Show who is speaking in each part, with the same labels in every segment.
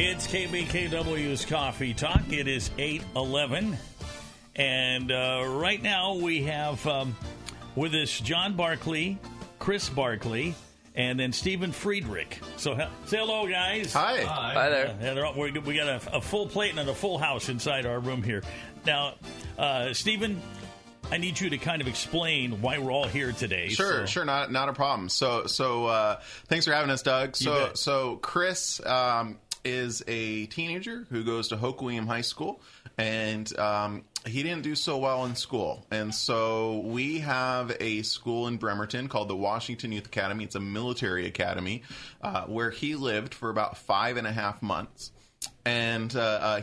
Speaker 1: It's KBKW's Coffee Talk. It is 8:11. And right now we have with us John Barkley, Chris Barkley, and then Stephen Friedrich. So say hello, guys.
Speaker 2: Hi.
Speaker 3: Hi there.
Speaker 1: We got a full plate and a full house inside our room here. Now, Stephen, I need you to kind of explain why we're all here today.
Speaker 2: Sure, not a problem. So thanks for having us, Doug. So Chris is a teenager who goes to Hoquiam High School, and he didn't do so well in school. And so we have a school in Bremerton called the Washington Youth Academy. It's a military academy where he lived for about 5.5 months. And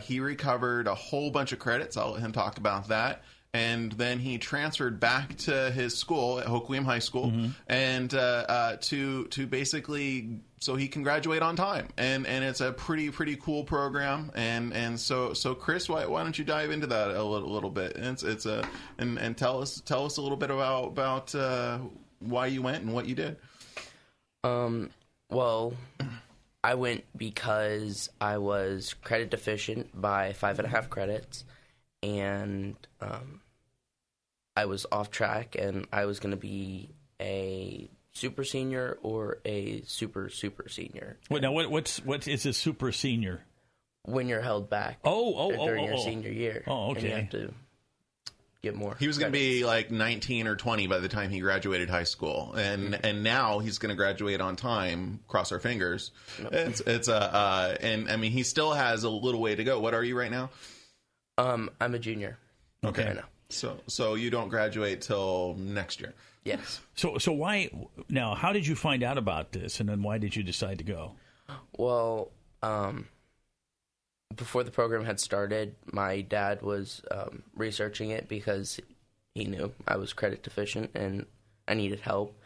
Speaker 2: he recovered a whole bunch of credits. I'll let him talk about that. And then he transferred back to his school at Hoquiam High School, and to basically so he can graduate on time. And it's a pretty cool program. And so Chris, why don't you dive into that a little bit? And and tell us a little bit about why you went and what you did.
Speaker 3: Well, I went because I was credit deficient by 5.5 credits, and I was off track, and I was going to be a super senior or a super senior.
Speaker 1: Wait, now what is a super senior?
Speaker 3: When you're held back during your senior year.
Speaker 1: Oh, okay.
Speaker 3: And you have to get more.
Speaker 2: He was going to be like 19 or 20 by the time he graduated high school, and now he's going to graduate on time. Cross our fingers. Nope. And I mean, he still has a little way to go. What are you right now?
Speaker 3: I'm a junior.
Speaker 2: Okay.
Speaker 3: Right now.
Speaker 2: So you don't graduate till next year.
Speaker 3: Yes.
Speaker 1: So why now? How did you find out about this, and then why did you decide to go?
Speaker 3: Well, before the program had started, my dad was researching it because he knew I was credit deficient and I needed help,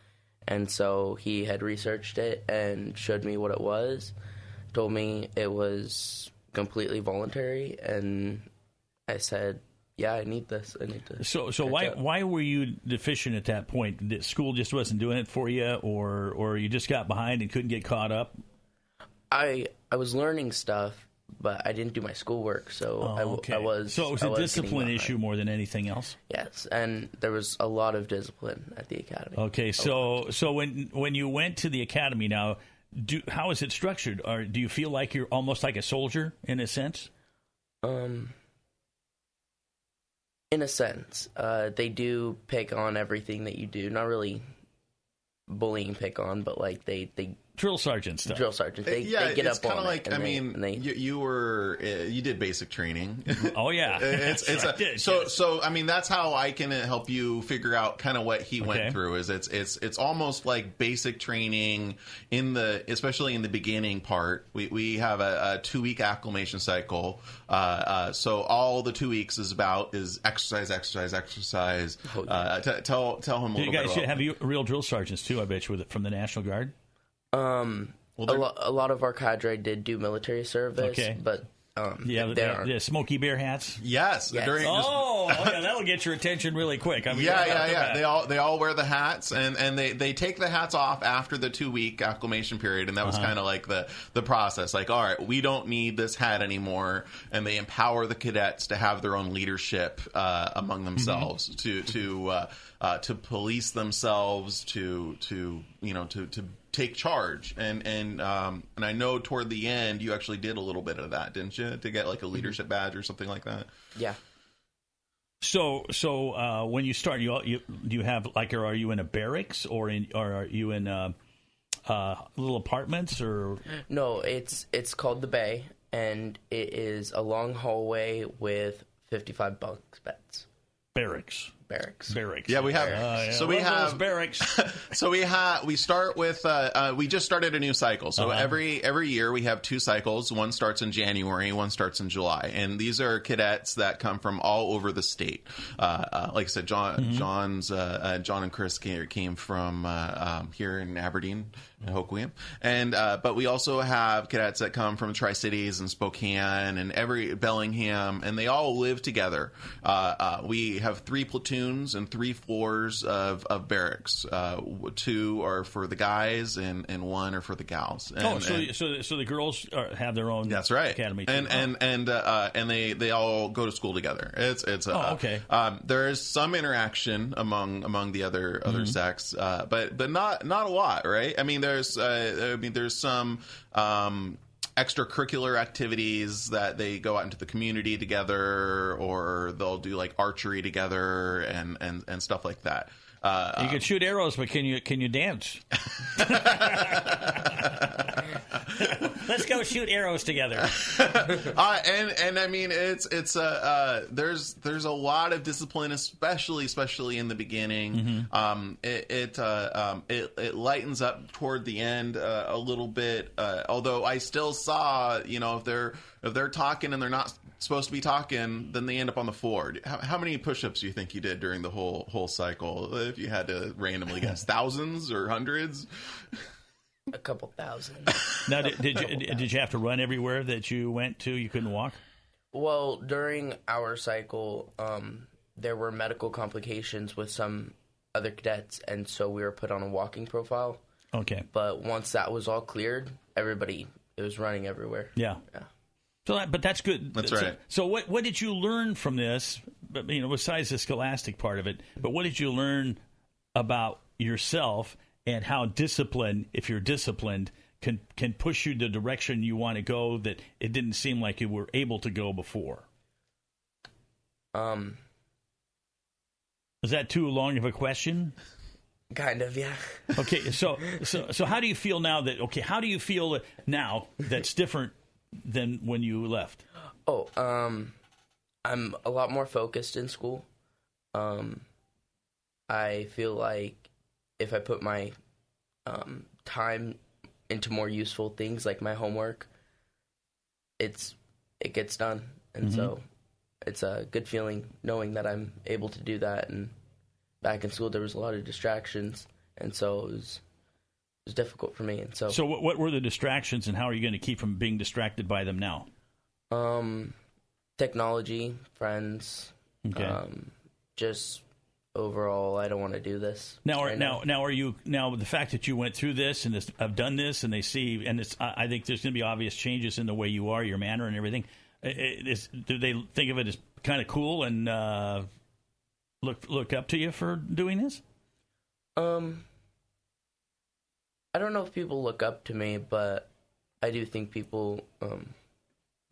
Speaker 3: and so he had researched it and showed me what it was, told me it was completely voluntary, and I said, yeah, I need this. I need to.
Speaker 1: So why were you deficient at that point? The school just wasn't doing it for you, or you just got behind and couldn't get caught up?
Speaker 3: I was learning stuff, but I didn't do my schoolwork, so I was.
Speaker 1: So it was a discipline issue more than anything else.
Speaker 3: Yes, and there was a lot of discipline at the academy.
Speaker 1: Okay, so when you went to the academy now, how is it structured? Or do you feel like you're almost like a soldier in a sense?
Speaker 3: In a sense, they do pick on everything that you do. Not really bullying pick on, but like they
Speaker 1: drill sergeant stuff.
Speaker 3: Drill sergeant. They get up on
Speaker 2: like,
Speaker 3: it.
Speaker 2: You did basic training.
Speaker 1: Oh yeah.
Speaker 2: So I mean, that's how I can help you figure out kind of what he went through. Is it's almost like basic training especially in the beginning part. We have a 2-week acclimation cycle. So all the 2 weeks is exercise. Tell him a little bit. You guys
Speaker 1: should have real drill sergeants too. I bet you from the National Guard.
Speaker 3: A lot of our cadre did do military service, but
Speaker 1: the Smoky Bear hats.
Speaker 2: Yes.
Speaker 1: That'll get your attention really quick. I mean,
Speaker 2: They all wear the hats, and they take the hats off after the 2-week acclimation period, and that was kind of like the process. Like, all right, we don't need this hat anymore, and they empower the cadets to have their own leadership among themselves, to police themselves, to take charge, and I know toward the end you actually did a little bit of that, didn't you? To get like a leadership badge or something like that.
Speaker 3: Yeah.
Speaker 1: So when you start, do you have like, or are you in a barracks or are you in little apartments or? No,
Speaker 3: it's called the Bay, and it is a long hallway with 55 bunk beds.
Speaker 1: Barracks.
Speaker 3: Yeah,
Speaker 2: we have. So we have
Speaker 1: barracks.
Speaker 2: So we start with. We just started a new cycle. So every year we have 2 cycles. One starts in January. One starts in July. And these are cadets that come from all over the state. Like I said, John and Chris came from here in Aberdeen, Hoquiam, and but we also have cadets that come from Tri-Cities and Spokane and Bellingham, and they all live together. We have 3 platoons platoons and 3 floors of barracks. 2 are for the guys and 1 are for the gals. And,
Speaker 1: so the girls have their own.
Speaker 2: That's right.
Speaker 1: Academy too.
Speaker 2: And they all go to school together.
Speaker 1: Okay.
Speaker 2: There is some interaction among the other sex, but not a lot, right? I mean, there's some extracurricular activities that they go out into the community together, or they'll do like archery together and stuff like that.
Speaker 1: You can shoot arrows, but can you dance? Let's go shoot arrows together.
Speaker 2: And I mean, there's a lot of discipline, especially in the beginning. It lightens up toward the end a little bit. Although I still saw, if they're talking and they're not supposed to be talking, then they end up on the floor. How many push-ups do you think you did during the whole cycle? If you had to randomly guess, thousands or hundreds?
Speaker 3: A couple thousand.
Speaker 1: Now, did you have to run everywhere that you went to? You couldn't walk?
Speaker 3: Well, during our cycle, there were medical complications with some other cadets, and so we were put on a walking profile.
Speaker 1: Okay.
Speaker 3: But once that was all cleared, it was running everywhere.
Speaker 1: Yeah. So, but that's good.
Speaker 2: That's right.
Speaker 1: So, what did you learn from this? Besides the scholastic part of it, but what did you learn about yourself and how discipline, if you're disciplined, can push you the direction you want to go that it didn't seem like you were able to go before? Is that too long of a question?
Speaker 3: Kind of, yeah.
Speaker 1: Okay, so how do you feel now that? Okay, how do you feel now that's different than when you left?
Speaker 3: Oh, I'm a lot more focused in school. I feel like if I put my time into more useful things like my homework, it gets done. And so it's a good feeling knowing that I'm able to do that. And back in school, there was a lot of distractions, and so it was difficult for me. And so
Speaker 1: what were the distractions, and how are you going to keep from being distracted by them now?
Speaker 3: Technology, friends, just overall, I don't want to do this.
Speaker 1: Now, are you the fact that you went through this and have done this, and they see, and I think there's going to be obvious changes in the way you are, your manner, and everything. Do they think of it as kind of cool and look up to you for doing this?
Speaker 3: I don't know if people look up to me, but I do think people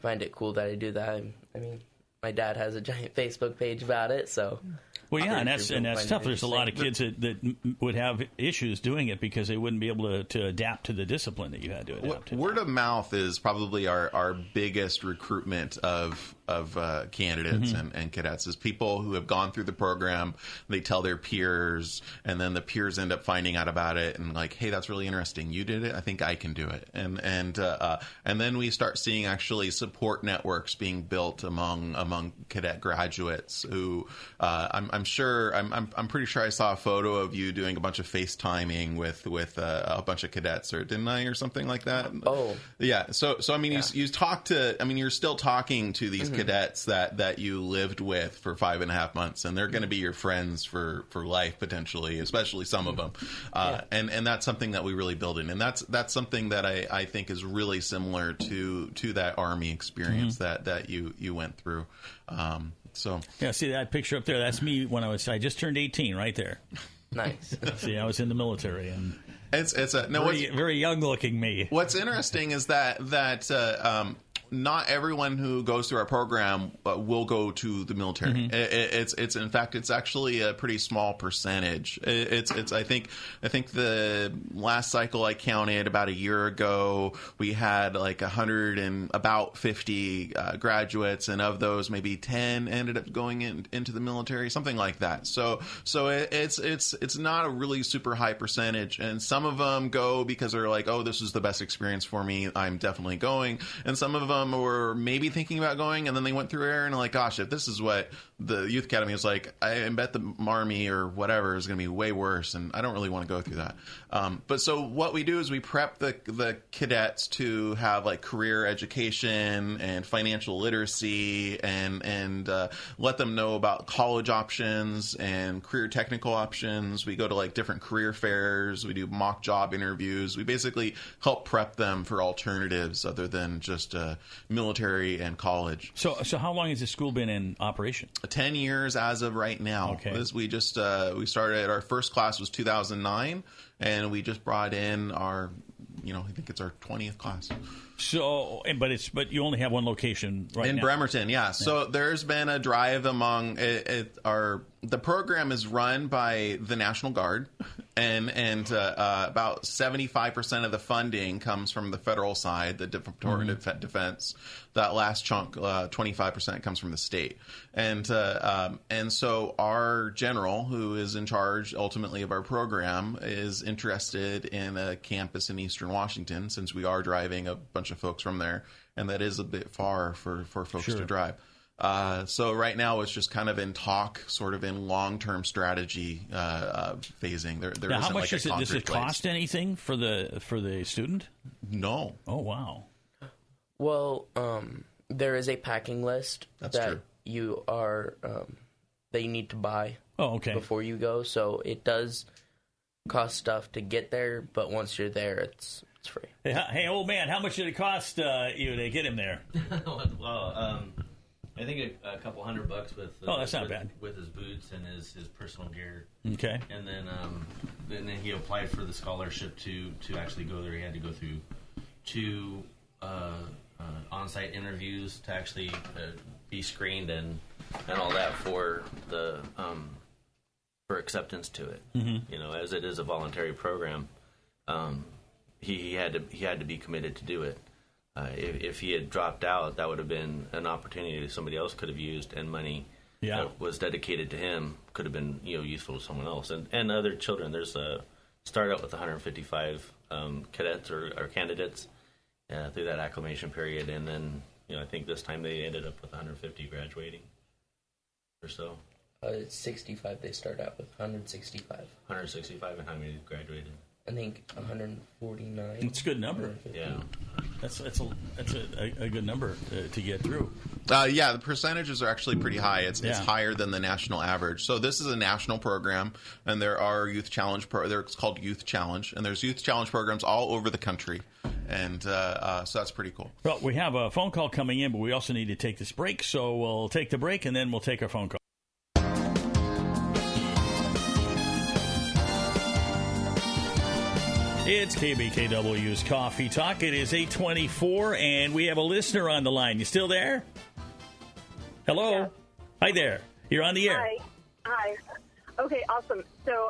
Speaker 3: find it cool that I do that. I mean, my dad has a giant Facebook page about it, so.
Speaker 1: Well, yeah, and that's tough. There's a lot of kids that would have issues doing it because they wouldn't be able to adapt to the discipline that you had to adapt to.
Speaker 2: Word of mouth is probably our biggest recruitment of candidates and cadets, is people who have gone through the program. They tell their peers, and then the peers end up finding out about it and like, hey, that's really interesting. You did it. I think I can do it. And then we start seeing actually support networks being built among cadet graduates who I'm pretty sure I saw a photo of you doing a bunch of FaceTiming with a bunch of cadets, or didn't I, or something like that?
Speaker 3: Oh,
Speaker 2: yeah. So I mean, you talk to. I mean, you're still talking to these cadets that you lived with for 5.5 months, and they're going to be your friends for life potentially, especially some of them. And that's something that we really build in, and that's something that I think is really similar to that Army experience that you went through. So
Speaker 1: yeah, see that picture up there? That's me when I just turned 18, right there.
Speaker 3: Nice.
Speaker 1: See, I was in the military, and
Speaker 2: it's
Speaker 1: very young looking me.
Speaker 2: What's interesting is that not everyone who goes through our program will go to the military. It's in fact, it's actually a pretty small percentage. I think the last cycle I counted about a year ago, we had like 150 graduates, and of those, maybe 10 ended up going into the military, something like that. So it's not a really super high percentage, and some of them go because they're like, oh, this is the best experience for me, I'm definitely going, and some of them were maybe thinking about going, and then they went through air and like, gosh, if this is what the youth academy was like, I bet the Army or whatever is going to be way worse, and I don't really want to go through that. But so what we do is we prep the cadets to have like career education and financial literacy, and let them know about college options and career technical options. We go to like different career fairs. We do mock job interviews. We basically help prep them for alternatives other than just military and college.
Speaker 1: So how long has the school been in operation?
Speaker 2: 10 years as of right now.
Speaker 1: Okay.
Speaker 2: We started, our first class was 2009, and we just brought in our, I think it's our 20th class.
Speaker 1: So, but you only have one location right now.
Speaker 2: In Bremerton, yeah. So there's been a drive among the program is run by the National Guard, and about 75% of the funding comes from the federal side, the Department of Defense. That last chunk, 25%, comes from the state, and so our general, who is in charge ultimately of our program, is interested in a campus in Eastern Washington, since we are driving a bunch of folks from there, and that is a bit far for folks to drive. So right now it's just kind of in talk, sort of in long-term strategy phasing. There
Speaker 1: now, how
Speaker 2: isn't
Speaker 1: much
Speaker 2: like
Speaker 1: does it cost anything for the student?
Speaker 2: No.
Speaker 1: Oh, wow.
Speaker 3: Well, there is a packing list
Speaker 2: That's
Speaker 3: that
Speaker 2: true.
Speaker 3: you are that you need to buy before you go. So it does cost stuff to get there, but once you're there, it's free.
Speaker 1: Hey, old man, how much did it cost you to get him there?
Speaker 4: Well, I think a couple $100 with.
Speaker 1: That's not bad.
Speaker 4: With his boots and his personal gear.
Speaker 1: Okay.
Speaker 4: And then he applied for the scholarship to actually go there. He had to go through 2 on-site interviews to actually be screened and all that for the for acceptance to it. Mm-hmm. As it is a voluntary program, he had to be committed to do it. If he had dropped out, that would have been an opportunity that somebody else could have used, and money that was dedicated to him could have been useful to someone else and other children. There's start out with 155 cadets or candidates through that acclimation period, and then I think this time they ended up with 150 graduating or so.
Speaker 3: 65 they start out with, 165.
Speaker 4: 165, and how many graduated?
Speaker 3: I think 149.
Speaker 1: It's a good number.
Speaker 4: Yeah.
Speaker 1: That's a good number to get through.
Speaker 2: The percentages are actually pretty high. It's higher than the national average. So this is a national program, and there are youth challenge. It's called Youth Challenge, and there's youth challenge programs all over the country, and so that's pretty cool.
Speaker 1: Well, we have a phone call coming in, but we also need to take this break. So we'll take the break, and then we'll take our phone call. It's KBKW's Coffee Talk. It is 8:24, and we have a listener on the line. You still there? Hello?
Speaker 5: Yeah.
Speaker 1: Hi there. You're on the air.
Speaker 5: Hi. Okay, awesome. So,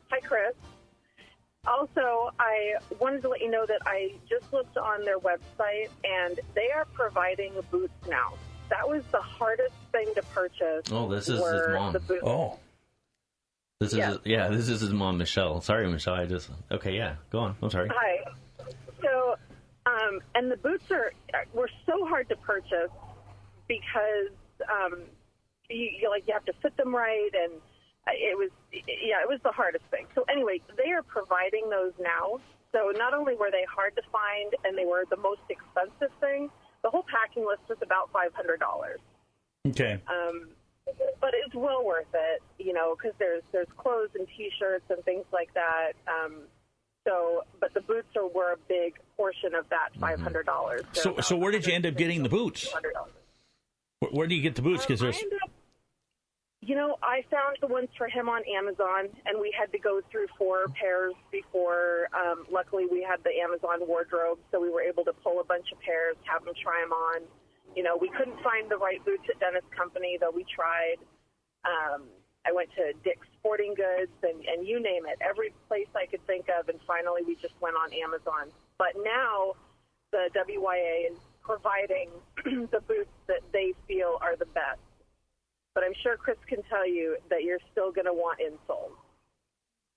Speaker 5: hi, Chris. Also, I wanted to let you know that I just looked on their website, and they are providing boots now. That was the hardest thing to purchase.
Speaker 4: Oh, this is his mom.
Speaker 1: Oh.
Speaker 4: This is his mom, Michelle. Sorry, Michelle. Go on. I'm sorry.
Speaker 5: Hi. So, and the boots were so hard to purchase because you have to fit them right, and it was the hardest thing. So anyway, they are providing those now. So not only were they hard to find, and they were the most expensive thing, the whole packing list was about $500.
Speaker 1: Okay.
Speaker 5: But it's well worth it, because there's clothes and T-shirts and things like that. But the boots were a big portion of that $500.
Speaker 1: So where did you end up getting the boots? Where do you get the boots? Because there's.
Speaker 5: I found the ones for him on Amazon, and we had to go through 4 pairs before. Luckily, we had the Amazon wardrobe, so we were able to pull a bunch of pairs, have them try them on. We couldn't find the right boots at Dennis Company, though we tried. I went to Dick's Sporting Goods and you name it, every place I could think of, and finally we just went on Amazon. But now the WYA is providing the boots that they feel are the best. But I'm sure Chris can tell you that you're still going to want insoles.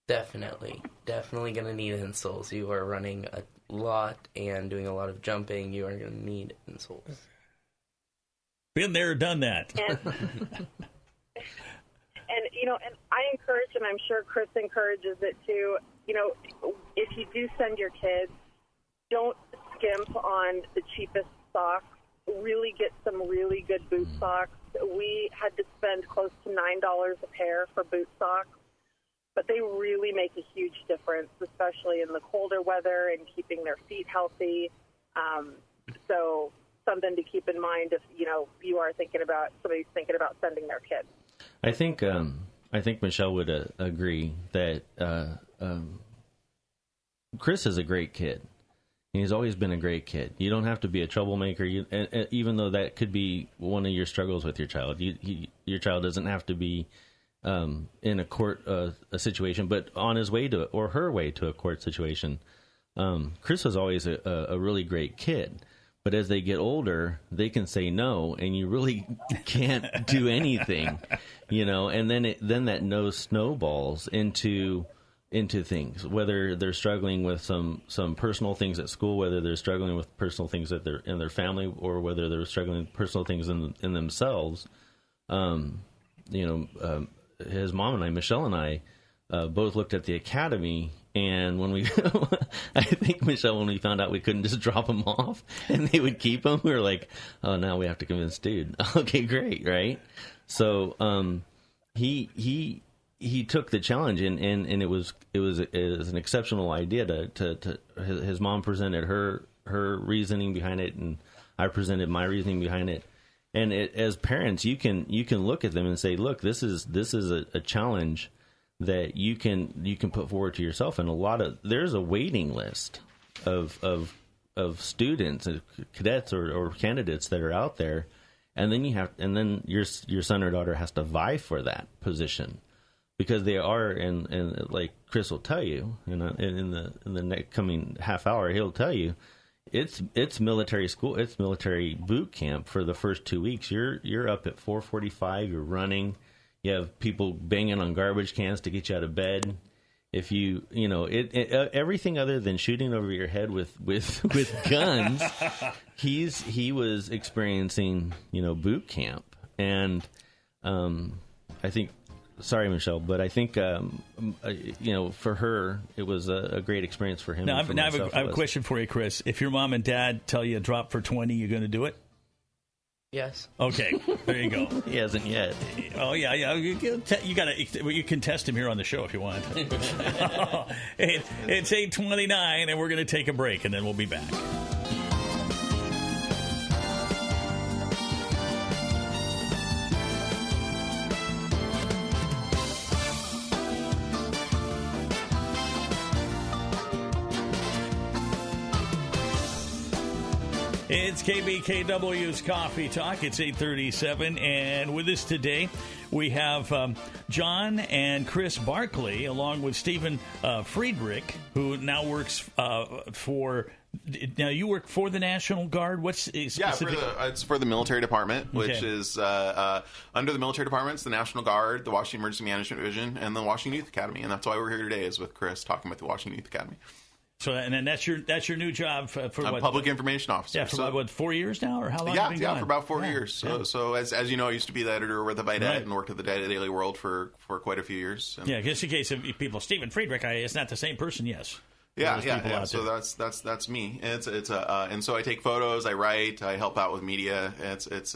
Speaker 3: Definitely going to need insoles. You are running a lot and doing a lot of jumping. You are going to need insoles.
Speaker 1: Been there, done that.
Speaker 5: and I encourage, and I'm sure Chris encourages it too, if you do send your kids, don't skimp on the cheapest socks. Really get some really good boot socks. We had to spend close to $9 a pair for boot socks, but they really make a huge difference, especially in the colder weather and keeping their feet healthy. So something to keep in mind if, somebody's thinking about sending their kids.
Speaker 4: I think Michelle would agree that Chris is a great kid. He's always been a great kid. You don't have to be a troublemaker, even though that could be one of your struggles with your child. Your child doesn't have to be in a court a situation, but on his way to or her way to a court situation. Chris was always a really great kid. But as they get older, they can say no, and you really can't do anything, And then that no snowballs into things. Whether they're struggling with some personal things at school, whether they're struggling with personal things in their family, or whether they're struggling with personal things in themselves. His mom and I, Michelle and I, both looked at the academy. And when I think, Michelle, when we found out we couldn't just drop them off and they would keep them, we were like, oh, now we have to convince dude. Okay, great, right? So he took the challenge, and it was an exceptional idea to his mom presented her reasoning behind it, and I presented my reasoning behind it. And as parents, you can look at them and say, look, this is a challenge that you can put forward to yourself, and there's a waiting list of students, cadets or candidates that are out there, and then your son or daughter has to vie for that position, because they are, and like Chris will tell you, in the next coming half hour, he'll tell you, it's military school, it's military boot camp for the first 2 weeks. You're up at 4:45, you're running. You have people banging on garbage cans to get you out of bed. If everything other than shooting over your head with guns, he was experiencing, boot camp. And I think, sorry, Michelle, but I think, for her, it was a great experience for him.
Speaker 1: Now, I have a question for you, Chris. If your mom and dad tell you to drop for 20, you're going to do it?
Speaker 3: Yes. Okay,
Speaker 1: there you go.
Speaker 4: He hasn't yet.
Speaker 1: Oh yeah. You can test him here on the show if you want. It's 8:29, and we're going to take a break, and then we'll be back. It's KBKW's Coffee Talk. It's 8:37, and with us today we have John and Chris Barkley, along with Stephen Friedrich, who now works for. Now you work for the National Guard.
Speaker 2: It's for the military department, which is under the military departments, the National Guard, the Washington Emergency Management Division, and the Washington Youth Academy. And that's why we're here today, is with Chris talking about the Washington Youth Academy.
Speaker 1: So, and then that's your new job for what?
Speaker 2: Public information officer.
Speaker 1: Yeah, for what, 4 years now, or how long? Have you been gone?
Speaker 2: For about 4 years. So as you know, I used to be the editor with the Vidette and worked at the Daily World for quite a few years. And
Speaker 1: just in case of people, Stephen Friedrich, it's not the same person. Yes.
Speaker 2: Yeah. So that's me. And so I take photos, I write, I help out with media. That's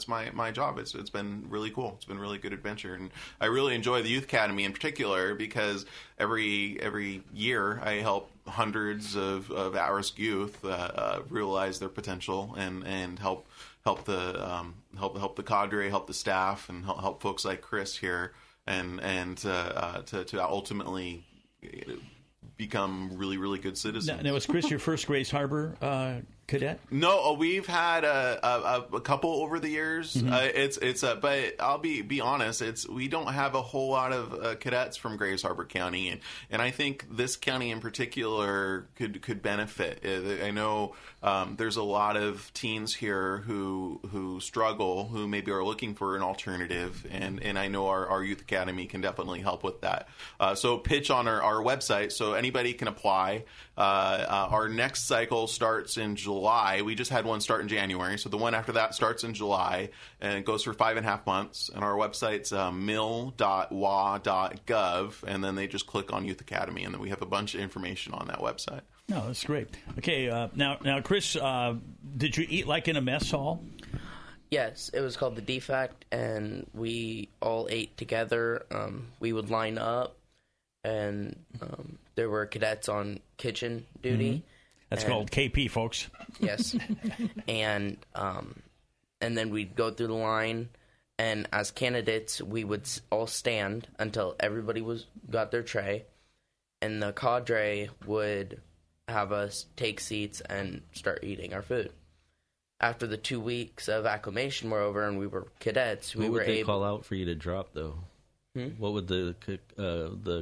Speaker 2: my job. It's been really cool. It's been a really good adventure, and I really enjoy the Youth Academy in particular, because every year I help hundreds of at-risk youth realize their potential and help the cadre, help the staff, and help folks like Chris here, and to ultimately become really, really good citizens.
Speaker 1: Now, was Chris your first Grace Harbor cadet?
Speaker 2: No, we've had a couple over the years. Mm-hmm. But I'll be honest. We don't have a whole lot of cadets from Grace Harbor County, and I think this county in particular could benefit. I know there's a lot of teens here who struggle, who maybe are looking for an alternative, and I know our Youth Academy can definitely help with that. So pitch on our website so anybody can apply. Our next cycle starts in July July. We just had one start in January, so the one after that starts in July, and it goes for 5.5 months. And our website's mil.wa.gov, and then they just click on Youth Academy, and then we have a bunch of information on that website.
Speaker 1: No, that's great. Okay, now, Chris, did you eat like in a mess hall?
Speaker 3: Yes, it was called the Defect, and we all ate together. We would line up, and there were cadets on kitchen duty.
Speaker 1: That's called KP, folks.
Speaker 3: Yes, and then we'd go through the line, and as candidates, we would all stand until everybody got their tray, and the cadre would have us take seats and start eating our food. After the 2 weeks of acclimation were over and we were cadets, we were able...
Speaker 4: What would they call out for you to drop, though? What would the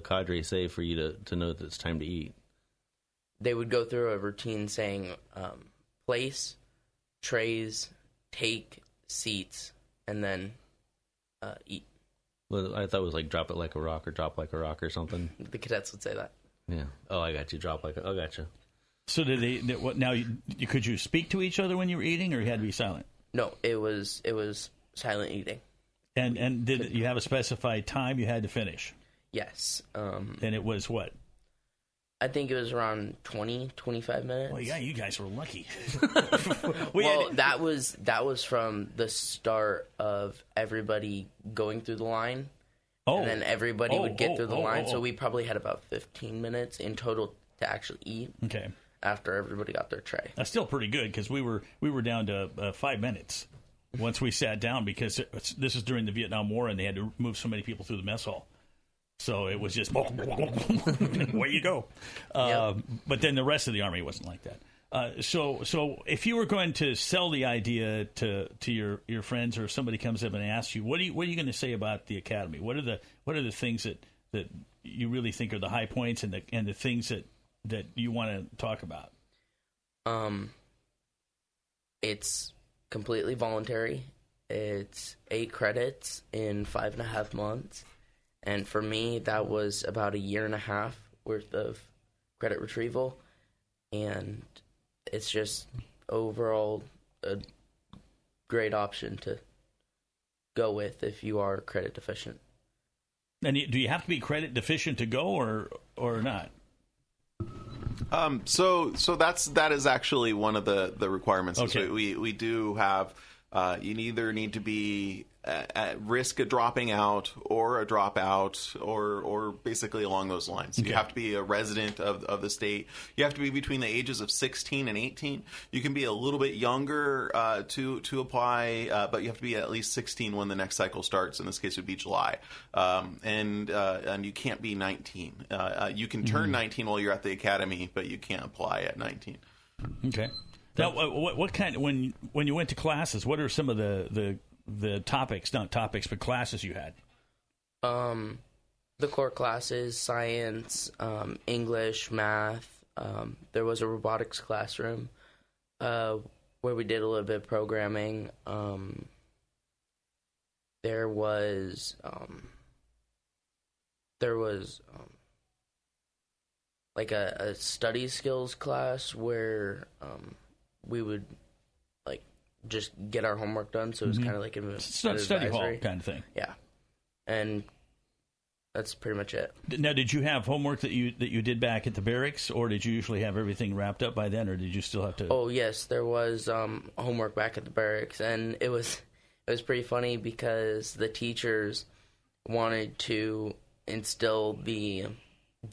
Speaker 4: cadre say for you to know that it's time to eat?
Speaker 3: They would go through a routine saying, place, trays, take, seats, and then eat.
Speaker 4: Well, I thought it was like drop it like a rock or drop like a rock or something.
Speaker 3: The cadets would say that.
Speaker 4: Yeah. Oh, I got you. Drop like a... Oh, I got you.
Speaker 1: So did they? What now? Could you speak to each other when you were eating, or you had to be silent?
Speaker 3: No, it was silent eating.
Speaker 1: And did you have a specified time you had to finish?
Speaker 3: Yes.
Speaker 1: And it was what?
Speaker 3: I think it was around 20, 25 minutes.
Speaker 1: Well, yeah, you guys were lucky.
Speaker 3: That was from the start of everybody going through the line. And then everybody would get through the line. So we probably had about 15 minutes in total to actually eat.
Speaker 1: Okay.
Speaker 3: After everybody got their tray.
Speaker 1: That's still pretty good because we were down to 5 minutes once we sat down because this is during the Vietnam War and they had to move so many people through the mess hall. So it was just away you go.
Speaker 3: Yep.
Speaker 1: But then the rest of the Army wasn't like that. So if you were going to sell the idea to your friends or if somebody comes up and asks you, what are you going to say about the Academy? What are the things that you really think are the high points and the things that you want to talk about?
Speaker 3: It's completely voluntary. It's 8 credits in 5.5 months. And for me, that was about 1.5 years worth of credit retrieval. And it's just overall a great option to go with if you are credit deficient.
Speaker 1: And do you have to be credit deficient to go or not?
Speaker 2: So that is actually one of the requirements.
Speaker 1: Okay.
Speaker 2: We do have you either need to be at risk of dropping out or a dropout or basically along those lines. Okay. You have to be a resident of the state. You have to be between the ages of 16 and 18. You can be a little bit younger to apply, but you have to be at least 16 when the next cycle starts. In this case, it would be July. And you can't be 19. You can turn 19 while you're at the academy, but you can't apply at 19.
Speaker 1: Okay. Now, what kind when you went to classes? What are some of the topics, not topics, but classes you had?
Speaker 3: The core classes: science, English, math. There was a robotics classroom where we did a little bit of programming. There was like a study skills class where we would like just get our homework done, so it was kind of like an
Speaker 1: study hall kind of thing.
Speaker 3: Yeah, and that's pretty much it.
Speaker 1: Now, did you have homework that you did back at the barracks, or did you usually have everything wrapped up by then, or did you still have to?
Speaker 3: Oh yes, there was homework back at the barracks, and it was pretty funny because the teachers wanted to instill the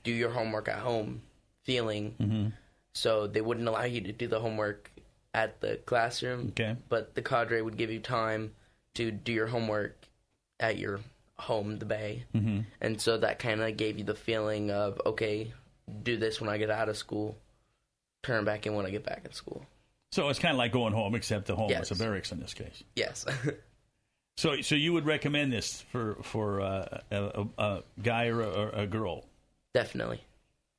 Speaker 3: do your homework at home feeling, so they wouldn't allow you to do the homework at the classroom. Okay. But the cadre would give you time to do your homework at your home, the bay. And so that kind of gave you the feeling of, okay, do this when I get out of school, turn back in when I get back in school.
Speaker 1: So it's kind of like going home, except the home was a barracks in this case.
Speaker 3: Yes.
Speaker 1: So you would recommend this for a guy or a girl?
Speaker 3: Definitely.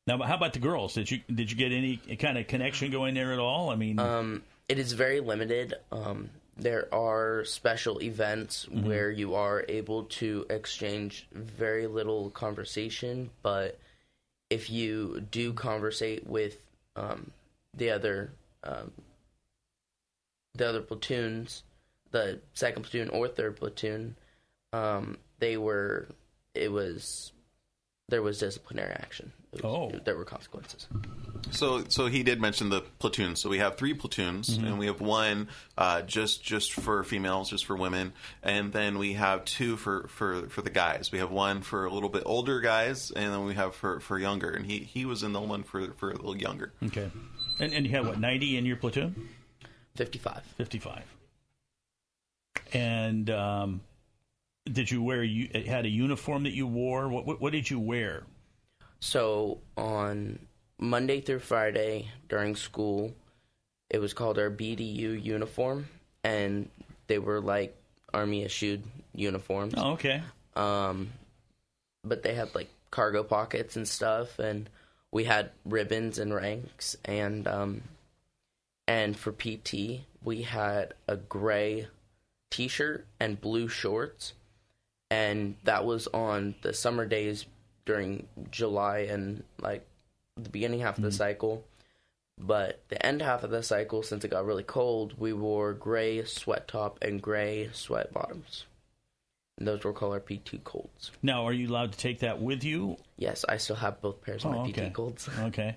Speaker 1: Now, how about the girls? Did you get any kind of connection going there at all? I mean,
Speaker 3: it is very limited. There are special events where you are able to exchange very little conversation, but if you do conversate with the other the other platoons, the 2nd platoon or 3rd platoon, there was disciplinary action. There were consequences.
Speaker 2: So he did mention the platoons. So we have 3 platoons, and we have 1 just for females, just for women, and then we have 2 for the guys. We have 1 for a little bit older guys, and then we have for younger. And he was in the one for a little younger.
Speaker 1: Okay. And you had, what, 90 in your platoon?
Speaker 3: 55.
Speaker 1: 55. And did you wear? You had a uniform that you wore. What did you wear?
Speaker 3: So on Monday through Friday during school, it was called our BDU uniform, and they were like Army-issued uniforms.
Speaker 1: Oh, okay.
Speaker 3: But they had like cargo pockets and stuff, and we had ribbons and ranks, and for PT, we had a gray T-shirt and blue shorts, and that was on the summer days during July and like the beginning half of the cycle. But the end half of the cycle, since it got really cold, we wore gray sweat top and gray sweat bottoms. And those were called our PT colds.
Speaker 1: Now, are you allowed to take that with you?
Speaker 3: Yes, I still have both pairs of my PT colds.
Speaker 1: Okay.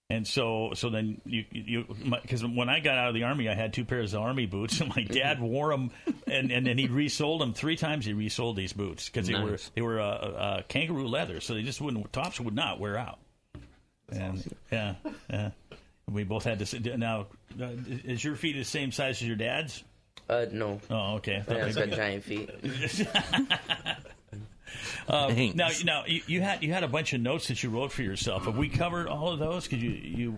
Speaker 1: And so then you because when I got out of the Army, I had 2 pairs of Army boots, and my dad wore them, and then he resold them 3 times. He resold these boots because they were kangaroo leather, so they just tops would not wear out. And yeah. We both had to sit. Now, is your feet the same size as your dad's?
Speaker 3: No.
Speaker 1: Oh, okay.
Speaker 3: I've got giant feet.
Speaker 1: Now you had a bunch of notes that you wrote for yourself. Have we covered all of those? Because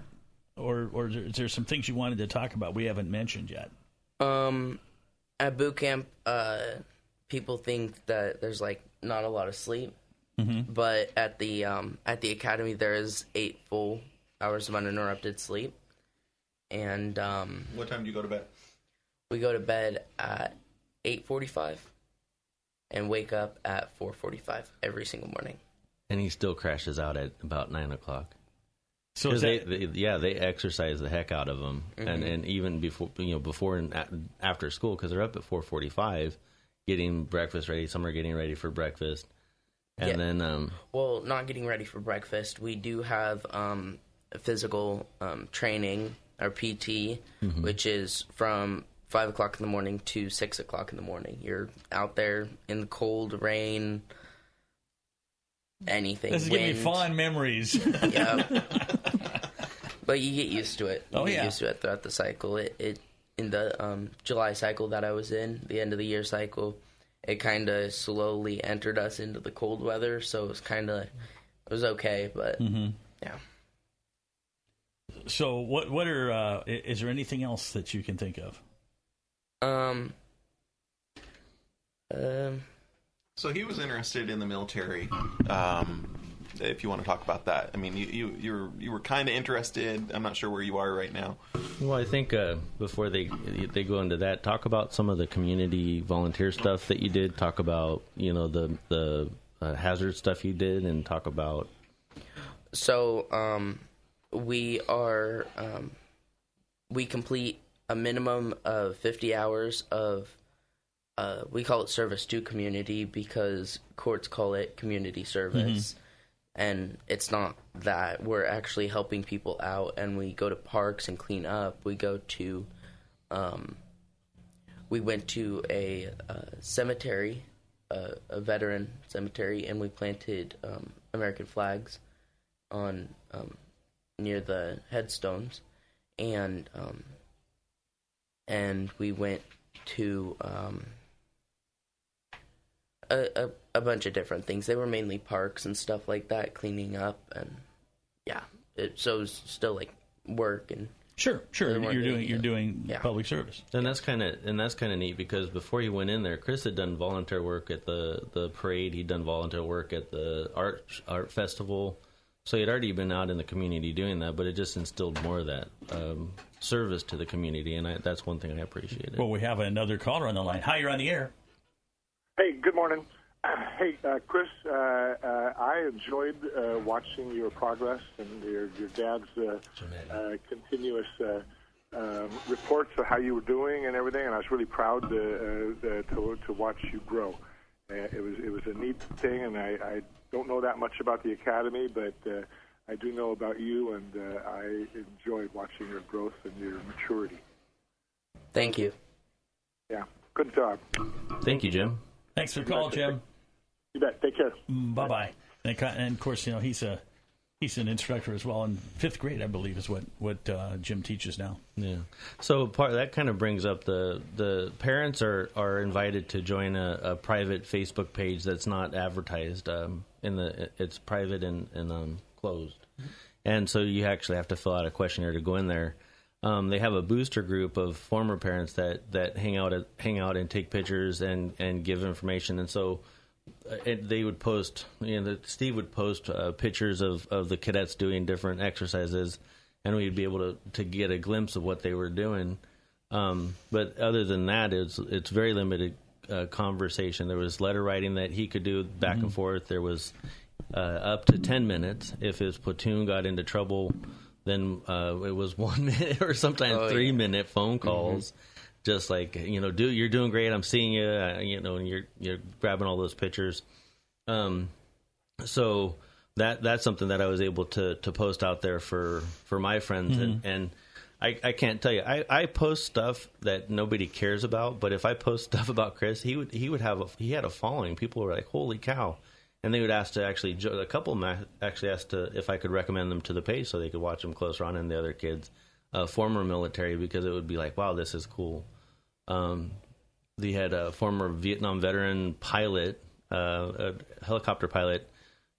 Speaker 1: or is there some things you wanted to talk about we haven't mentioned yet?
Speaker 3: At boot camp, people think that there's like not a lot of sleep, but at the academy there is 8 full hours of uninterrupted sleep. And
Speaker 2: what time do you go to bed?
Speaker 3: We go to bed at 8:45. And wake up at 4:45 every single morning.
Speaker 4: And he still crashes out at about 9 o'clock.
Speaker 1: So
Speaker 4: they exercise the heck out of them, and even before and after school, because they're up at 4:45, getting breakfast ready. Some are getting ready for breakfast, and then
Speaker 3: not getting ready for breakfast. We do have physical training, our PT, which is from 5 o'clock in the morning to 6 o'clock in the morning. You're out there in the cold, rain, anything.
Speaker 1: This is giving me fond memories.
Speaker 3: Yeah. But you get used to it. You get used to it throughout the cycle. It in the July cycle that I was in, the end of the year cycle, it kind of slowly entered us into the cold weather, so it was okay, but yeah.
Speaker 1: So what are is there anything else that you can think of?
Speaker 2: So he was interested in the military. If you want to talk about that, I mean, you were kind of interested. I'm not sure where you are right now.
Speaker 4: Well, I think before they go into that, talk about some of the community volunteer stuff that you did. Talk about the hazard stuff you did, and talk about.
Speaker 3: So we complete a minimum of 50 hours of, we call it service to community because courts call it community service. And it's not that. We're actually helping people out, and we go to parks and clean up. We go to, we went to a cemetery, a veteran cemetery, and we planted American flags on near the headstones. And we went to a bunch of different things. They were mainly parks and stuff like that, cleaning up, and so it was still like work and
Speaker 1: sure. You're doing public service,
Speaker 4: and that's kind of neat because before he went in there, Chris had done volunteer work at the parade. He'd done volunteer work at the art festival. So he'd already been out in the community doing that, but it just instilled more of that service to the community, and that's one thing I appreciated.
Speaker 1: Well, we have another caller on the line. Hi, you're on the air.
Speaker 6: Hey, good morning. Hey, Chris, I enjoyed watching your progress and your dad's continuous reports of how you were doing and everything, and I was really proud to watch you grow. It was a neat thing, and I don't know that much about the Academy, but I do know about you, and I enjoyed watching your growth and your maturity.
Speaker 3: Thank you.
Speaker 6: Yeah, good job.
Speaker 4: Thank you, Jim.
Speaker 1: Thanks for the call, Jim.
Speaker 6: You bet. Take care.
Speaker 1: Bye-bye. And of course, he's an instructor as well in 5th grade, I believe, is what Jim teaches now. Yeah.
Speaker 4: So that kind of brings up the parents are invited to join a private Facebook page that's not advertised. It's private and closed, and so you actually have to fill out a questionnaire to go in there. They have a booster group of former parents that hang out and take pictures and give information, and so. They would post, Steve would post pictures of the cadets doing different exercises, and we'd be able to get a glimpse of what they were doing. But other than that, it's very limited conversation. There was letter writing that he could do back and forth. There was up to 10 minutes. If his platoon got into trouble, then it was 1 minute or sometimes 3-minute phone calls. Just like, you're doing great. I'm seeing you, and you're grabbing all those pictures. So that's something that I was able to post out there for my friends. And I can't tell you, I post stuff that nobody cares about. But if I post stuff about Chris, he had a following. People were like, holy cow. And they would ask to a couple of them actually asked if I could recommend them to the page so they could watch them closer on, and the other kids, former military, because it would be like, wow, this is cool. They had a former Vietnam veteran pilot, a helicopter pilot,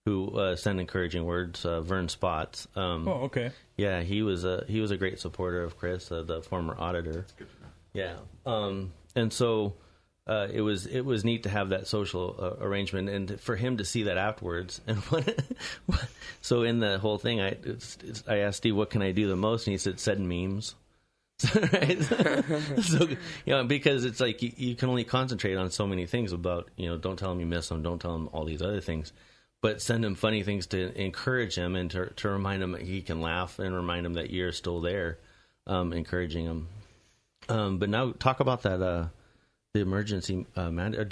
Speaker 4: who sent encouraging words. Vern Spots.
Speaker 1: Okay.
Speaker 4: Yeah, he was a great supporter of Chris, the former auditor. That's good to know. Yeah, and so it was neat to have that social arrangement, and for him to see that afterwards. And so in the whole thing, I asked Steve, what can I do the most, and he said, send memes. Right? So, because it's like you can only concentrate on so many things about, don't tell him you miss him, don't tell him all these other things, but send him funny things to encourage him and to remind him that he can laugh and remind him that you're still there, encouraging him. But now talk about that, the emergency man. Or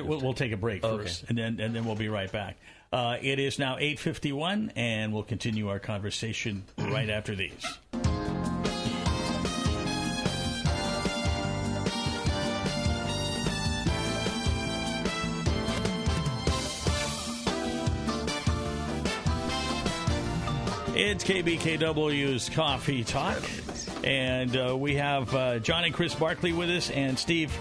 Speaker 1: we'll take a break first, and then we'll be right back. It is now 8:51, and we'll continue our conversation right after these. It's KBKW's Coffee Talk, and we have John and Chris Barkley with us, and Steve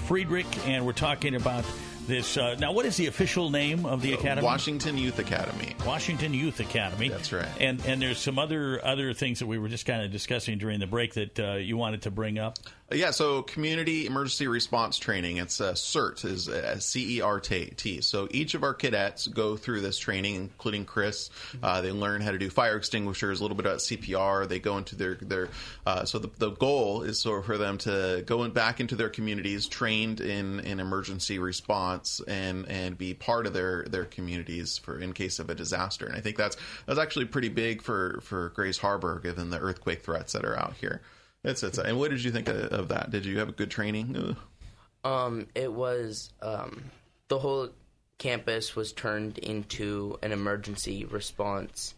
Speaker 1: Friedrich, and we're talking about this. Now, what is the official name of the academy?
Speaker 2: Washington Youth Academy.
Speaker 1: Washington Youth Academy.
Speaker 2: That's right.
Speaker 1: And there's some other things that we were just kind of discussing during the break that you wanted to bring up.
Speaker 2: Yeah, so Community Emergency Response Training. It's CERT, is CERT. So each of our cadets go through this training, including Chris. They learn how to do fire extinguishers, a little bit about CPR. They go into their so the goal is for them to go back into their communities, trained in emergency response, and be part of their communities in case of a disaster. And I think that's actually pretty big for Grays Harbor, given the earthquake threats that are out here. And what did you think of that? Did you have a good training?
Speaker 3: It was the whole campus was turned into an emergency response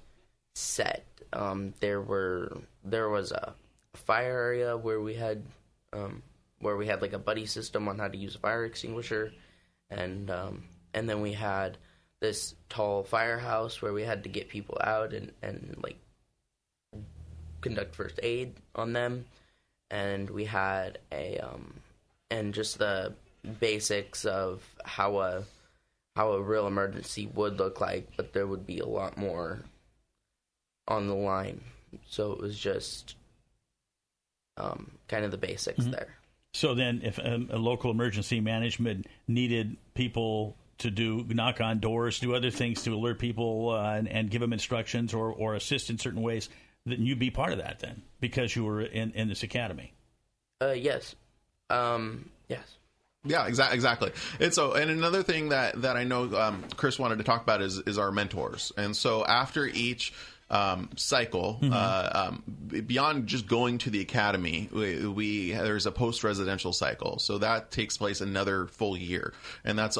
Speaker 3: set. There was a fire area where we had like a buddy system on how to use a fire extinguisher, and then we had this tall firehouse where we had to get people out and like conduct first aid on them, and we had and just the basics of how a real emergency would look like, but there would be a lot more on the line. So it was just kind of the basics there. So
Speaker 1: then if a local emergency management needed people to knock on doors, do other things to alert people and give them instructions or assist in certain ways, then you'd be part of that then, because you were in this academy.
Speaker 3: Yes. Yes.
Speaker 2: Yeah, exactly. And another thing that I know Chris wanted to talk about is our mentors. And so after each cycle. Beyond just going to the academy, there's a post-residential cycle, so that takes place another full year, and that's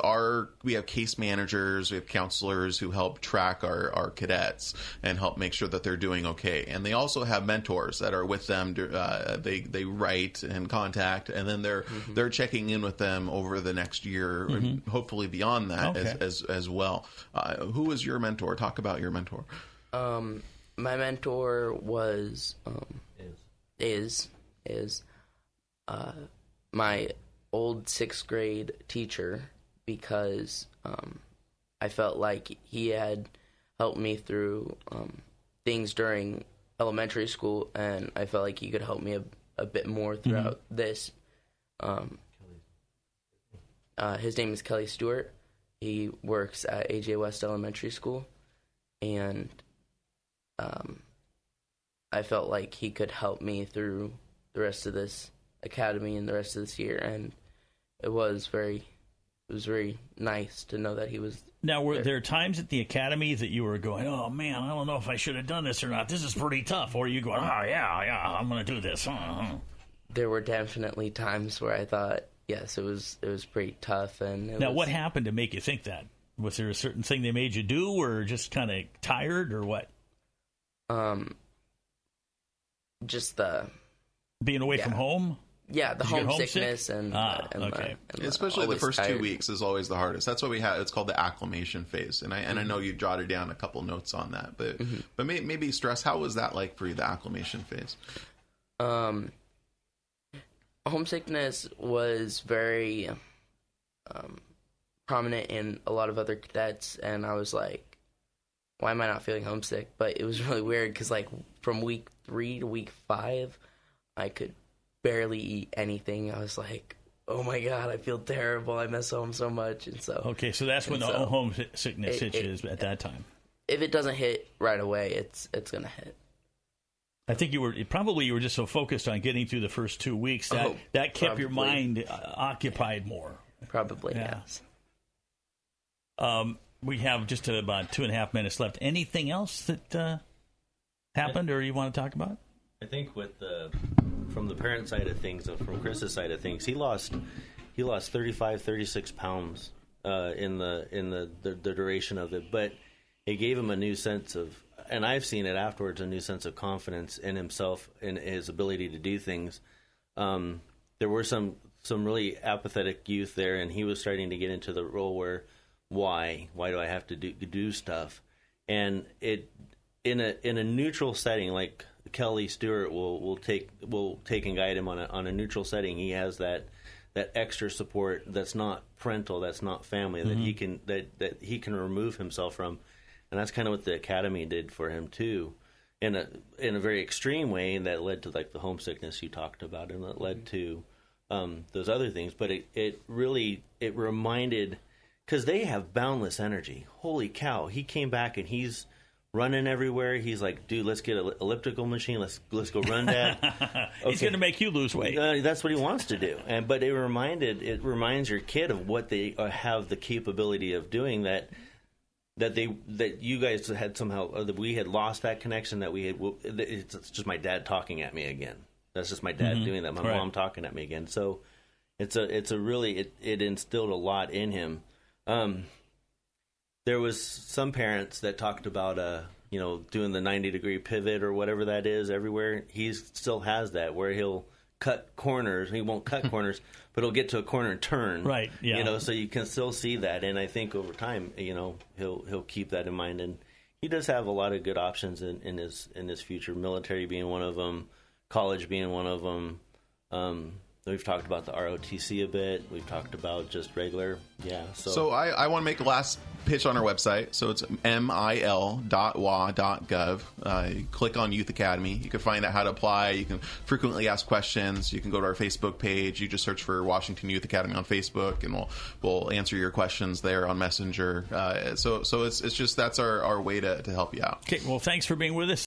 Speaker 2: we have case managers, we have counselors who help track our cadets and help make sure that they're doing okay, and they also have mentors that are with them. They write and contact, and then they're checking in with them over the next year, and hopefully beyond that as well. Who is your mentor? Talk about your mentor.
Speaker 3: My mentor was is my old 6th grade teacher, because I felt like he had helped me through things during elementary school, and I felt like he could help me a bit more throughout this. His name is Kelly Stewart. He works at AJ West Elementary School, and I felt like he could help me through the rest of this academy and the rest of this year, and it was very nice to know that he was.
Speaker 1: Now, were there times at the academy that you were going, oh man, I don't know if I should have done this or not, this is pretty tough, or you going, oh yeah, I'm going to do this?
Speaker 3: There were definitely times where I thought, yes, it was pretty tough. And
Speaker 1: what happened to make you think that? Was there a certain thing they made you do, or just kind of tired, or what?
Speaker 3: Just the
Speaker 2: being away from home.
Speaker 3: Yeah, the homesickness and
Speaker 2: especially the first 2 weeks is always the hardest. That's what we have. It's called the acclimation phase, and I know you jotted down a couple notes on that, but maybe stress. How was that like for you? The acclimation phase.
Speaker 3: Homesickness was very prominent in a lot of other cadets, and I was like, why am I not feeling homesick? But it was really weird because, like, from week 3 to week 5, I could barely eat anything. I was like, oh my God, I feel terrible. I miss home so much. And so
Speaker 1: so that's when the homesickness hits you at that time.
Speaker 3: If it doesn't hit right away, it's going to hit.
Speaker 1: I think you were just so focused on getting through the first 2 weeks that kept your mind occupied more.
Speaker 3: Probably, yes.
Speaker 1: We have just about 2.5 minutes left. Anything else that happened or you want to talk about?
Speaker 4: I think from the parent side of things, from Chris's side of things, he lost 35, 36 pounds in the duration of it, but it gave him a new sense of, and I've seen it afterwards, a new sense of confidence in himself and his ability to do things. There were some really apathetic youth there, and he was starting to get into the role where, why do I have to do stuff? And it in a neutral setting, like Kelly Stewart will take and guide him on a neutral setting. He has that extra support that's not parental, that's not family, that he can remove himself from. And that's kind of what the academy did for him too, in a very extreme way, and that led to like the homesickness you talked about, and that led to those other things. But it reminded, because they have boundless energy. Holy cow! He came back and he's running everywhere. He's like, dude, let's get an elliptical machine. Let's go run, Dad. Okay.
Speaker 1: He's going to make you lose weight.
Speaker 4: That's what he wants to do. But it reminds your kid of what they have the capability of doing. That you guys had somehow, that we had lost that connection, that we had. It's just my dad talking at me again. That's just my dad doing that. My mom talking at me again. So it instilled a lot in him. There was some parents that talked about doing the 90-degree pivot or whatever that is everywhere. He still has that, where he'll cut corners. He won't cut corners, but he'll get to a corner and turn.
Speaker 1: Right. Yeah.
Speaker 4: So you can still see that, and I think over time, he'll keep that in mind. And he does have a lot of good options in his future. Military being one of them, college being one of them. We've talked about the ROTC a bit. We've talked about just regular. Yeah.
Speaker 2: So I want to make a last pitch on our website. So it's mil.wa.gov. You click on Youth Academy. You can find out how to apply. You can frequently ask questions. You can go to our Facebook page. You just search for Washington Youth Academy on Facebook, and we'll answer your questions there on Messenger. So it's just, that's our way to help you out.
Speaker 1: Okay. Well, thanks for being with us.